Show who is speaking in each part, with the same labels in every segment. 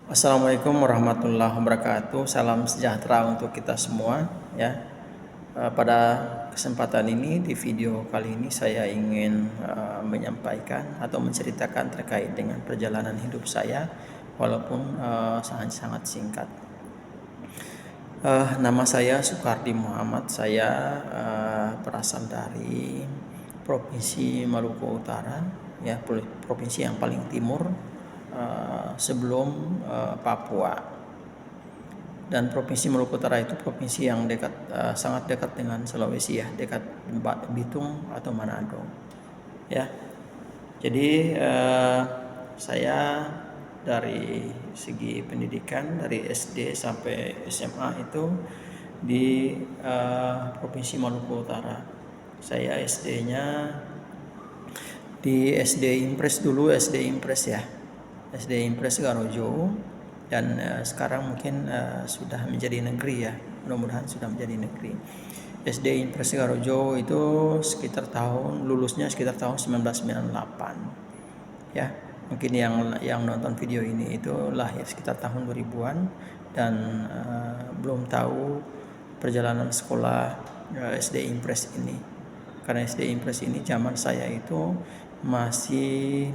Speaker 1: Assalamualaikum warahmatullahi wabarakatuh. Salam sejahtera untuk kita semua ya. Pada kesempatan ini di video kali ini saya ingin menyampaikan atau menceritakan terkait dengan perjalanan hidup saya walaupun sangat-sangat singkat. Nama saya Sukardi Muhammad. Saya berasal dari Provinsi Maluku Utara ya, provinsi yang paling timur sebelum Papua. Dan Provinsi Maluku Utara itu provinsi yang dekat, sangat dekat dengan Sulawesi ya, dekat Bitung atau Manado ya. Jadi saya dari segi pendidikan dari SD sampai SMA itu di Provinsi Maluku Utara. Saya SD-nya di SD Impres dulu, SD Impres ya, SD Impres Garojo, dan sekarang mungkin sudah menjadi negeri ya, mudah-mudahan sudah menjadi negeri. SD Impres Garojo itu lulusnya sekitar tahun 1998 ya. Mungkin yang nonton video ini itu lahir sekitar tahun 2000-an dan belum tahu perjalanan sekolah SD Impres ini. Karena SD Impres ini zaman saya itu masih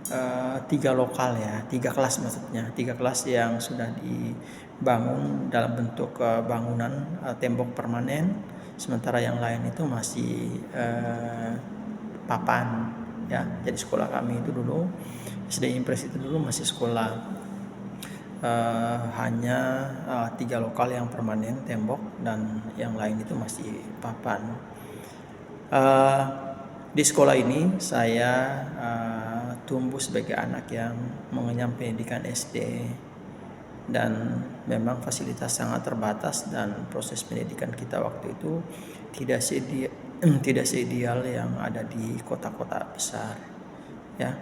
Speaker 1: 3 lokal ya, 3 kelas maksudnya, 3 kelas yang sudah dibangun dalam bentuk bangunan tembok permanen, sementara yang lain itu masih papan ya. Jadi sekolah kami itu dulu, SD Impres itu dulu masih sekolah hanya 3 lokal yang permanen tembok dan yang lain itu masih papan. Di sekolah ini saya tumbuh sebagai anak yang mengenyam pendidikan SD, dan memang fasilitas sangat terbatas dan proses pendidikan kita waktu itu tidak seideal yang ada di kota-kota besar ya,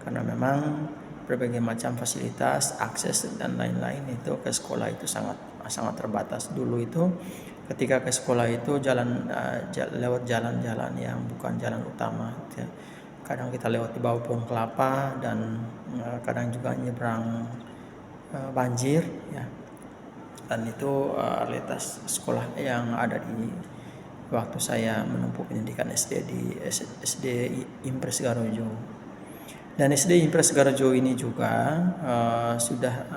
Speaker 1: karena memang berbagai macam fasilitas, akses dan lain-lain itu ke sekolah itu sangat terbatas. Dulu itu ketika ke sekolah itu lewat jalan-jalan yang bukan jalan utama ya. Kadang kita lewat di bawah pohon kelapa dan kadang juga nyebrang banjir ya. Dan itu realitas sekolah yang ada di waktu saya menempuh pendidikan SD di SD Impres Garojo. Dan SD Impres Garojo ini juga sudah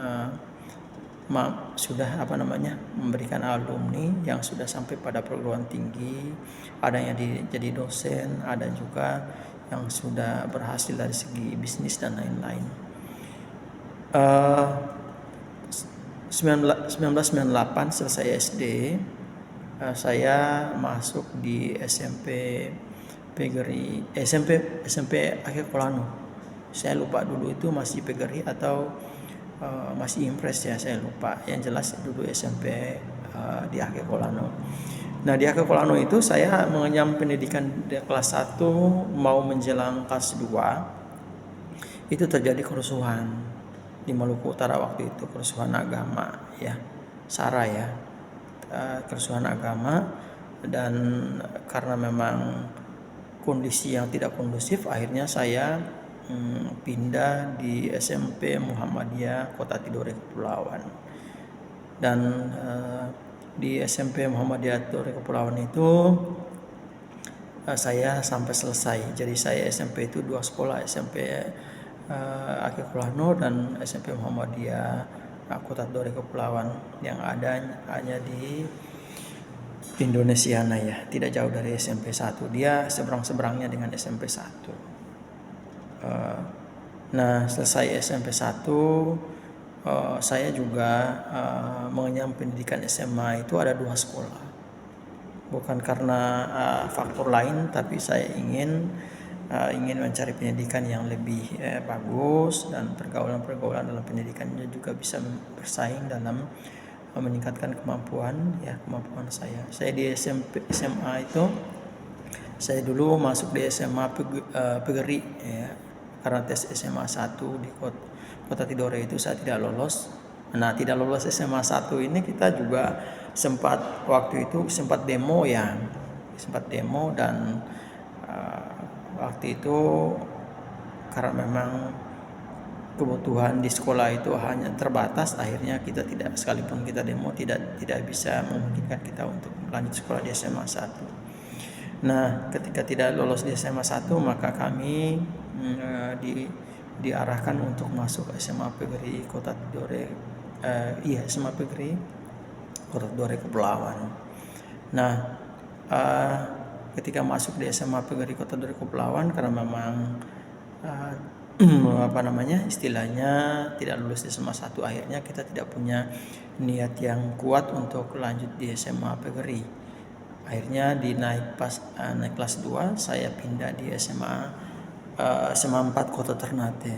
Speaker 1: memberikan alumni yang sudah sampai pada perguruan tinggi, ada yang jadi dosen, ada juga yang sudah berhasil dari segi bisnis dan lain-lain. 1998 selesai SD, saya masuk di SMP Pegeri, SMP Akhir Kolano. Saya lupa dulu itu masih Pegeri atau masih Impres ya, saya lupa. Yang jelas dulu SMP di Akhir Kolano. Nah, di Akhir Kolano itu saya mengenyam pendidikan di kelas 1 mau menjelang kelas 2. Itu terjadi kerusuhan di Maluku Utara waktu itu, kerusuhan agama ya, SARA ya, kerusuhan agama. Dan karena memang kondisi yang tidak kondusif, akhirnya saya pindah di SMP Muhammadiyah Kota Tidore Kepulauan. Dan di SMP Muhammadiyah Tidore Kepulauan itu saya sampai selesai. Jadi saya SMP itu 2 sekolah, SMP Akhir Kolano dan SMP Muhammadiyah Kota Tidore Kepulauan, yang ada hanya di Indonesiana ya, tidak jauh dari SMP 1. Dia seberang-seberangnya dengan SMP 1. Nah, selesai SMP 1 saya juga mengenyam pendidikan SMA itu ada 2 sekolah. Bukan karena faktor lain, tapi saya ingin mencari pendidikan yang lebih bagus, dan pergaulan dalam pendidikannya juga bisa bersaing dalam meningkatkan kemampuan saya. Saya di SMA itu, saya dulu masuk di SMA Pegeri ya, karena tes SMA 1 di Kota Tidore itu saya tidak lolos. Nah, tidak lolos SMA 1 ini kita juga waktu itu sempat demo dan waktu itu karena memang kebutuhan di sekolah itu hanya terbatas, akhirnya kita tidak, sekalipun kita demo, tidak bisa memungkinkan kita untuk lanjut sekolah di SMA 1. Nah, ketika tidak lolos di SMA 1, maka kami diarahkan untuk masuk SMA Negeri Kota Tidore, SMA Negeri Kota Tidore Kepulauan. Nah, ketika masuk di SMA Negeri Kota Tidore Kepulauan, karena memang istilahnya tidak lulus di SMA 1, akhirnya kita tidak punya niat yang kuat untuk lanjut di SMA Negeri. Akhirnya naik kelas 2, saya pindah di SMA 4 Kota Ternate.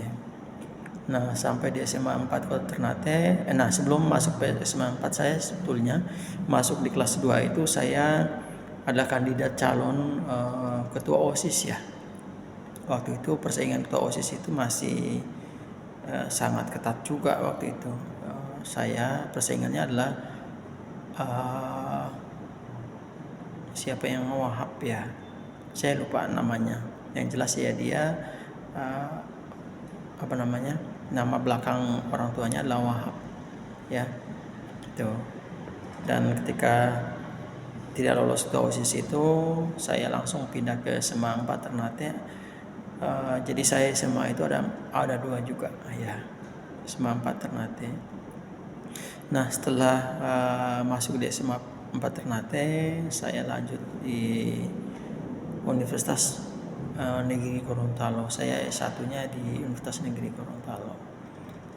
Speaker 1: Nah, sampai di SMA 4 Kota Ternate, sebelum masuk ke SMA 4, saya sebetulnya masuk di kelas 2 itu saya adalah kandidat calon ketua OSIS ya. Waktu itu persaingan ketua OSIS itu masih sangat ketat juga waktu itu. Saya persaingannya adalah siapa yang Wahab ya, saya lupa namanya. Yang jelas ya dia nama belakang orang tuanya adalah Wahab ya, itu. Dan ketika tidak lolos ketua OSIS itu, saya langsung pindah ke SMA 4 Ternate. Jadi saya SMA itu ada 2 juga ya, SMA 4 Ternate. Nah, setelah masuk di SMA 4 Ternate, saya lanjut di Universitas Negeri Gorontalo. Saya S1-nya di Universitas Negeri Gorontalo.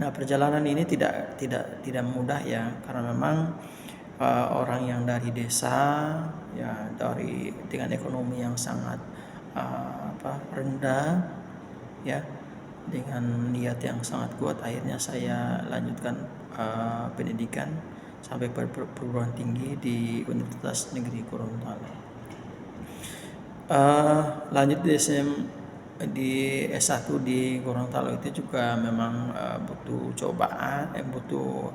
Speaker 1: Nah, perjalanan ini tidak mudah ya, karena memang orang yang dari desa ya, dengan ekonomi yang sangat rendah ya, dengan niat yang sangat kuat, akhirnya saya lanjutkan pendidikan sampai perguruan tinggi di Universitas Negeri Gorontalo. Lanjut di S1 di Gorontalo itu juga memang butuh cobaan, butuh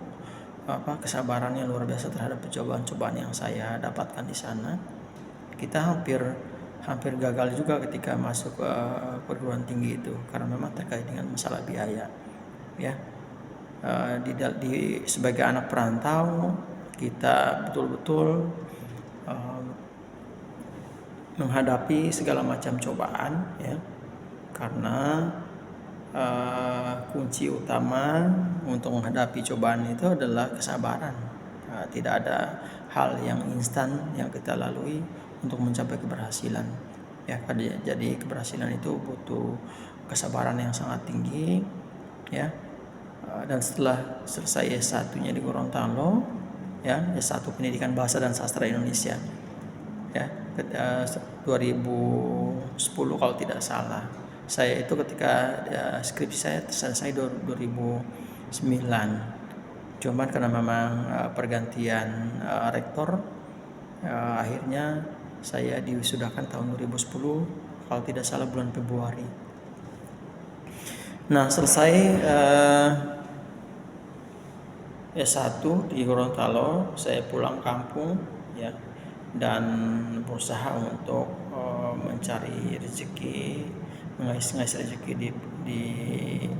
Speaker 1: kesabaran yang luar biasa terhadap cobaan-cobaan yang saya dapatkan di sana. Kita hampir gagal juga ketika masuk perguruan tinggi itu, karena memang terkait dengan masalah biaya ya. Sebagai anak perantau, kita betul-betul menghadapi segala macam cobaan ya, karena kunci utama untuk menghadapi cobaan itu adalah kesabaran. Tidak ada hal yang instan yang kita lalui untuk mencapai keberhasilan ya. Jadi keberhasilan itu butuh kesabaran yang sangat tinggi ya. Dan setelah selesai S1-nya di Gorontalo ya, S1 Pendidikan Bahasa dan Sastra Indonesia ya, 2010 kalau tidak salah. Saya itu ketika skripsi saya selesai 2009. Cuman karena memang pergantian rektor, akhirnya saya diwisudahkan tahun 2010 kalau tidak salah bulan Februari. Nah, selesai S1 di Gorontalo, saya pulang kampung ya, dan berusaha untuk mencari rezeki, mengais-ngais rezeki di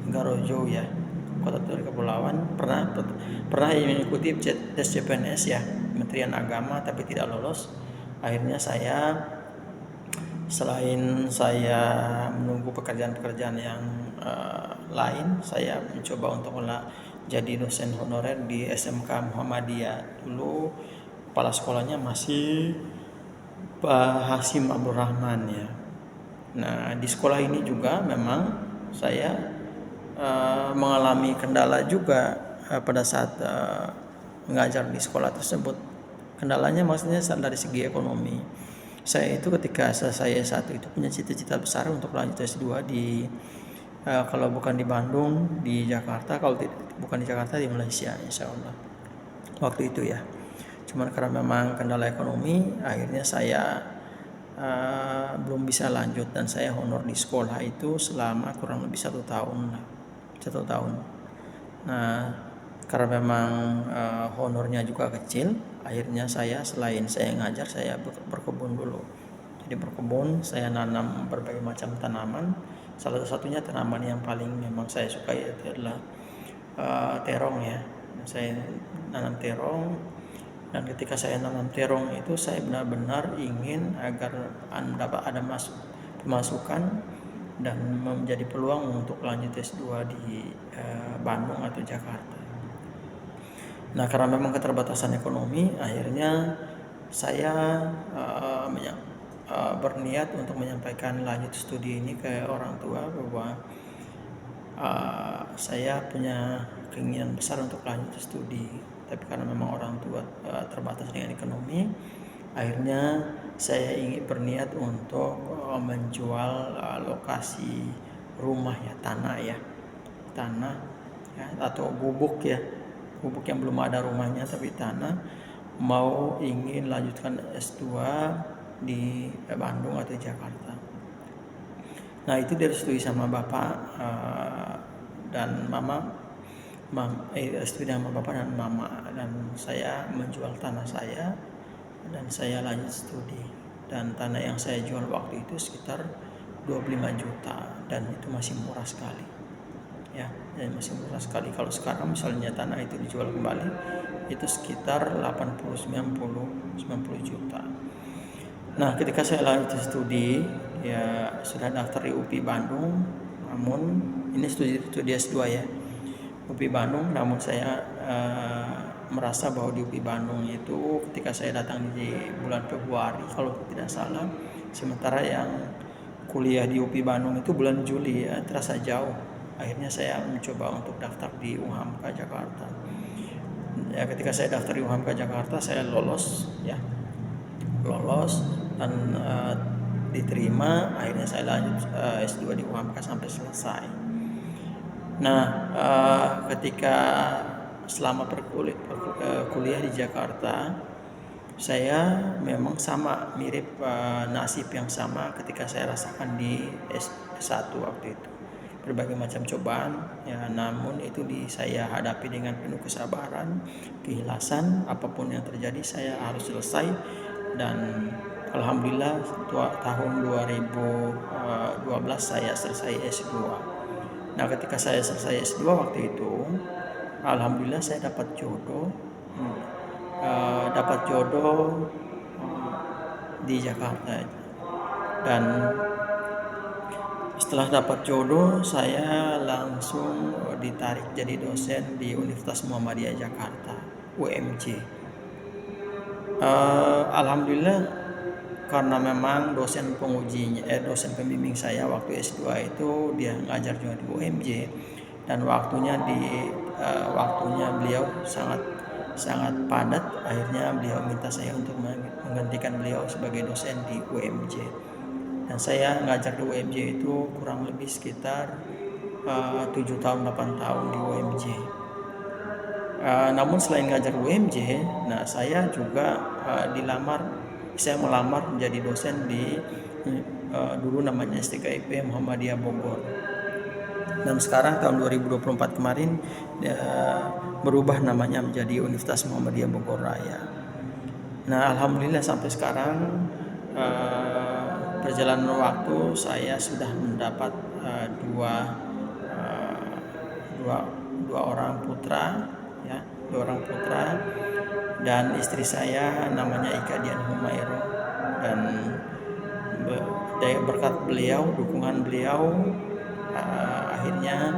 Speaker 1: Garojo ya, Kota Tidore Kepulauan. Pernah mengikuti tes CPNS ya, Kementerian Agama, tapi tidak lolos. Akhirnya saya, selain saya menunggu pekerjaan-pekerjaan yang lain, saya mencoba untuk jadi dosen honorer di SMK Muhammadiyah. Dulu kepala sekolahnya masih Pak Hasim Abdul Rahman ya. Nah, di sekolah ini juga memang saya mengalami kendala juga pada saat mengajar di sekolah tersebut. Kendalanya maksudnya dari segi ekonomi. Saya itu ketika saya S1 itu punya cita-cita besar untuk lanjut S2 di kalau bukan di Bandung, di Jakarta. Kalau bukan di Jakarta, di Malaysia insya Allah waktu itu ya. Cuman karena memang kendala ekonomi, akhirnya saya belum bisa lanjut, dan saya honor di sekolah itu selama kurang lebih 1 tahun. Nah, karena memang honornya juga kecil, akhirnya saya, selain saya ngajar, saya berkebun dulu. Jadi berkebun, saya nanam berbagai macam tanaman Salah satunya tanaman yang paling memang saya suka itu adalah terong ya. Saya nanam terong, dan ketika saya nanam terong itu saya benar-benar ingin agar dapat ada pemasukan dan menjadi peluang untuk lanjut S2 di Bandung atau Jakarta. Nah, karena memang keterbatasan ekonomi, akhirnya saya berniat untuk menyampaikan lanjut studi ini ke orang tua bahwa saya punya keinginan besar untuk lanjut studi, tapi karena memang orang tua terbatas dengan ekonomi, akhirnya saya ingin berniat untuk menjual lokasi rumah ya, tanah ya, atau gubuk ya, gubuk yang belum ada rumahnya tapi tanah, mau ingin lanjutkan S2 di Bandung atau Jakarta. Nah, itu direstui sama bapak dan mama, studi sama bapak dan mama, dan saya menjual tanah saya dan saya lanjut studi. Dan tanah yang saya jual waktu itu sekitar 25 juta dan itu masih murah sekali ya, dan masih murah sekali. Kalau sekarang misalnya tanah itu dijual kembali itu sekitar 80, 90 juta. Nah, ketika saya lanjut studi ya, sudah daftar di UPI Bandung, namun ini studi S2 ya, UPI Bandung, namun saya merasa bahwa di UPI Bandung itu ketika saya datang di bulan Februari kalau tidak salah, sementara yang kuliah di UPI Bandung itu bulan Juli ya, terasa jauh. Akhirnya saya mencoba untuk daftar di UHAMKA Jakarta. Ya, ketika saya daftar di UHAMKA Jakarta saya lolos dan diterima. Akhirnya saya lanjut S2 di UHAMKA sampai selesai. Nah, ketika selama kuliah di Jakarta, saya memang sama mirip nasib yang sama ketika saya rasakan di S1 waktu itu. Berbagai macam cobaan ya, namun itu saya hadapi dengan penuh kesabaran, keikhlasan. Apapun yang terjadi saya harus selesai, dan alhamdulillah tahun 2012 saya selesai S2. Nah, ketika saya selesai S2 waktu itu, alhamdulillah saya dapat jodoh di Jakarta. Dan setelah dapat jodoh, saya langsung ditarik jadi dosen di Universitas Muhammadiyah Jakarta, UMJ. Alhamdulillah, karena memang dosen pembimbing saya waktu S2 itu dia ngajar juga di UMJ, dan waktunya beliau sangat padat. Akhirnya beliau minta saya untuk menggantikan beliau sebagai dosen di UMJ, dan saya ngajar di UMJ itu kurang lebih sekitar 7 tahun 8 tahun di UMJ. Namun selain ngajar UMJ, nah saya juga saya melamar menjadi dosen di dulu namanya STKIP Muhammadiyah Bogor, dan sekarang tahun 2024 kemarin berubah namanya menjadi Universitas Muhammadiyah Bogor Raya. Nah, alhamdulillah sampai sekarang perjalanan waktu saya sudah mendapat dua orang putra ya, 2 orang putra, dan istri saya namanya Ika Dian Humairo. Dan berkat beliau, dukungan beliau, akhirnya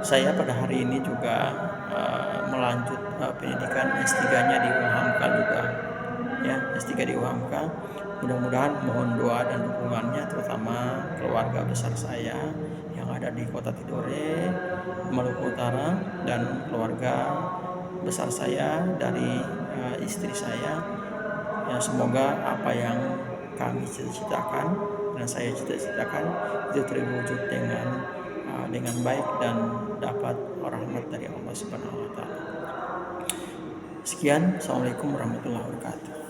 Speaker 1: saya pada hari ini juga melanjut pendidikan S3-nya di UHAMKA juga ya, S3 di UHAMKA. Mudah-mudahan mohon doa dan dukungannya, terutama keluarga besar saya yang ada di Kota Tidore, Maluku Utara, dan keluarga besar saya dari istri saya ya. Semoga apa yang kami cita-citakan dan saya cita-citakan itu terwujud dengan baik dan dapat rahmat dari Allah Subhanahu wa taala. Sekian, Assalamualaikum warahmatullahi wabarakatuh.